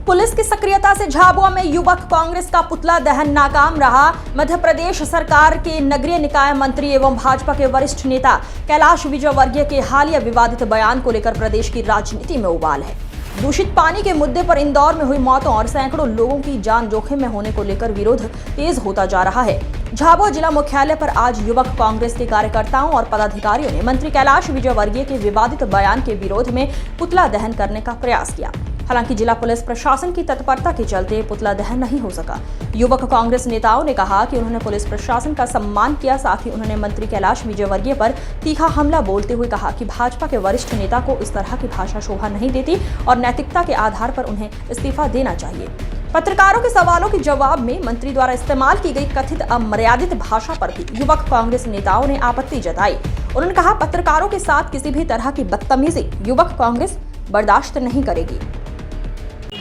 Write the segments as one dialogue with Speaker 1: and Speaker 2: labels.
Speaker 1: Police की सक्रियता से झाबुआ में युवक कांग्रेस का पुतला दहन नाकाम रहा। मध्य प्रदेश सरकार के नगरीय निकाय मंत्री एवं भाजपा के वरिष्ठ नेता कैलाश विजयवर्गीय के हालिया विवादित बयान को लेकर प्रदेश की राजनीति में उबाल है। दूषित पानी के मुद्दे पर इंदौर में हुई मौतों और सैकड़ों लोगों की जान जोखिम में होने को लेकर विरोध तेज होता जा रहा है। झाबुआ जिला मुख्यालय पर आज युवक कांग्रेस के कार्यकर्ताओं और पदाधिकारियों ने मंत्री कैलाश विजयवर्गीय के विवादित बयान के विरोध में पुतला दहन करने का प्रयास किया। हालांकि जिला पुलिस प्रशासन की तत्परता के चलते पुतला दहन नहीं हो सका। युवक कांग्रेस नेताओं ने कहा कि उन्होंने पुलिस प्रशासन का सम्मान किया। साथ ही उन्होंने मंत्री कैलाश विजयवर्गीय पर तीखा हमला बोलते हुए कहा कि भाजपा के वरिष्ठ नेता को इस तरह की भाषा शोभा नहीं देती और नैतिकता के आधार पर उन्हें इस्तीफा देना चाहिए। पत्रकारों के सवालों के जवाब में मंत्री द्वारा इस्तेमाल की गई कथित अमर्यादित भाषा पर भी युवक कांग्रेस नेताओं ने आपत्ति जताई। उन्होंने कहा, पत्रकारों के साथ किसी भी तरह की बदतमीजी युवक कांग्रेस बर्दाश्त नहीं करेगी।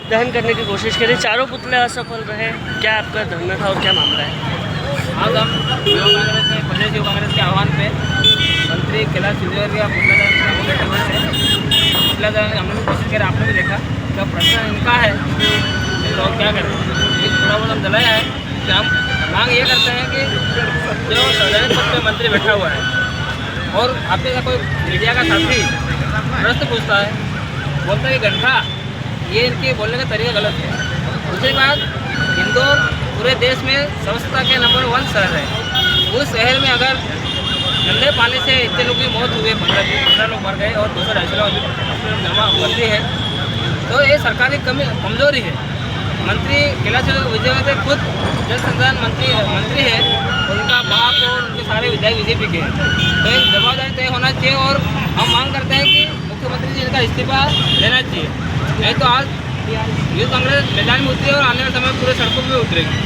Speaker 2: दहन करने की कोशिश करी, चारों पुतले असफल रहे। क्या आपका धरना था और क्या मामला है?
Speaker 3: आज हम युवा कांग्रेस में प्रदेश युवा कांग्रेस के आह्वान पे मंत्री कैलाश विजयवर्गीय का पुतला दहन हमने भी कोशिश करी। आपने भी देखा क्या प्रश्न इनका है तो क्या करें। थोड़ा बहुत हम जलाया है कि हम मांग ये करते हैं कि जो संवैधानिक पद पर मंत्री बैठा हुआ है और आपके साथ कोई मीडिया का साथी प्रश्न पूछता है, बोलता है घंटा, ये इनके बोलने का तरीका गलत है। दूसरी बात, इंदौर पूरे देश में स्वच्छता के नंबर 1 शहर है। उस शहर में अगर गंदे पानी से इतने लोगों की मौत हुई, 15 लोग मर गए और 200-250 लोग जमाबंदी है, तो ये सरकारी कमजोरी है। मंत्री कैलाश विजयवर्गीय खुद जल संसाधन मंत्री है, उनका बाप और उनके सारे विधायक बीजेपी के हैं, तो एक जवाबदारी तय होना चाहिए। और हम मांग करते हैं कि मुख्यमंत्री जी का इस्तीफा देना चाहिए, नहीं तो आज यूथ कांग्रेस मैदान में उतरी और आने वाले समय पूरे सड़कों में उतरेगी।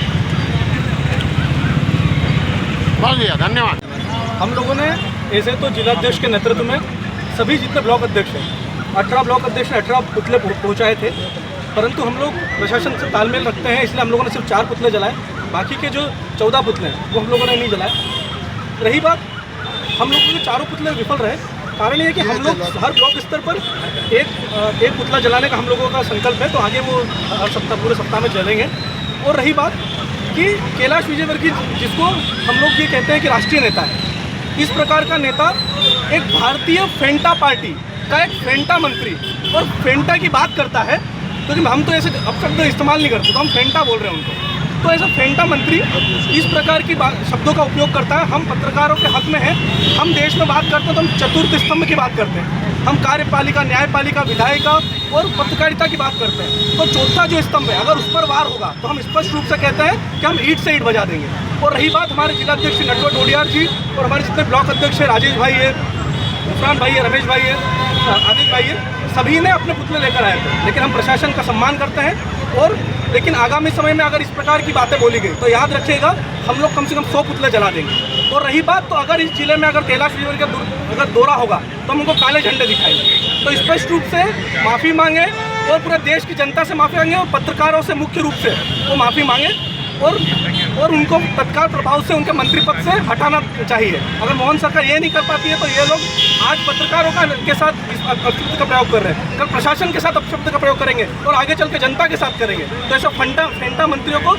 Speaker 4: बहुत बढ़िया, धन्यवाद।
Speaker 5: हम लोगों ने ऐसे तो जिलाध्यक्ष के नेतृत्व में सभी जितने ब्लॉक अध्यक्ष हैं, 18 ब्लॉक अध्यक्ष ने 18 पुतले पहुंचाए थे, परंतु हम लोग प्रशासन से तालमेल रखते हैं, इसलिए हम लोगों ने सिर्फ 4 पुतले जलाए। बाकी के जो 14 पुतले हैं वो हम लोगों ने नहीं जलाए। रही बात, हम लोगों के चारों पुतले विफल रहे। कारण ये कि हम लोग हर ब्लॉक स्तर पर एक पुतला जलाने का हम लोगों का संकल्प है, तो आगे वो हर सप्ताह पूरे सप्ताह में जलेंगे। और रही बात कि कैलाश विजयवर्गीय जिसको हम लोग ये कहते हैं कि राष्ट्रीय नेता है, इस प्रकार का नेता एक भारतीय फेंटा पार्टी का एक फेंटा मंत्री और फेंटा की बात करता है, क्योंकि हम तो ऐसे अपशब्द इस्तेमाल नहीं करते, तो हम फेंटा बोल रहे हैं उनको। तो ऐसा फेंटा मंत्री इस प्रकार की शब्दों का उपयोग करता है। हम पत्रकारों के हक में हैं, हम देश में बात करते हैं तो हम चतुर्थ स्तंभ की बात करते हैं, हम कार्यपालिका, न्यायपालिका, विधायिका और पत्रकारिता की बात करते हैं। तो चौथा जो स्तंभ है, अगर उस पर वार होगा तो हम स्पष्ट रूप से कहते हैं कि हम ईंट से ईंट बजा देंगे। और रही बात हमारे जिलाध्यक्ष नटवर डोडियार जी और हमारे जितने ब्लॉक अध्यक्ष है, राजेश भाई है, इरफान भाई है, रमेश भाई है, आदित्य भाई है, सभी ने अपने पुतले लेकर आए थे। लेकिन हम प्रशासन का सम्मान करते हैं। और लेकिन आगामी समय में अगर इस प्रकार की बातें बोली गई तो याद रखिएगा, हम लोग कम से कम 100 पुतले जला देंगे। और रही बात, तो अगर इस जिले में अगर कैलाश विजयवर्गीय का अगर दौरा होगा तो हम उनको काले झंडे दिखाएंगे। तो स्पष्ट रूप से माफ़ी मांगे और पूरे देश की जनता से माफ़ी मांगे और पत्रकारों से मुख्य रूप से वो माफ़ी मांगे और उनको तत्काल प्रभाव से उनके मंत्री पद से हटाना चाहिए। अगर मोहन सरकार ये नहीं कर पाती है तो ये लोग आज पत्रकारों के साथ अपशब्द का प्रयोग कर रहे हैं, कल प्रशासन के साथ अपशब्द का प्रयोग करेंगे और आगे चल के जनता के साथ करेंगे। तो ऐसा फेंटा मंत्रियों को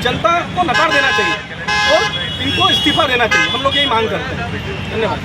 Speaker 5: जनता को नकार देना चाहिए और इनको इस्तीफा देना चाहिए। हम लोग यही मांग करते हैं। धन्यवाद।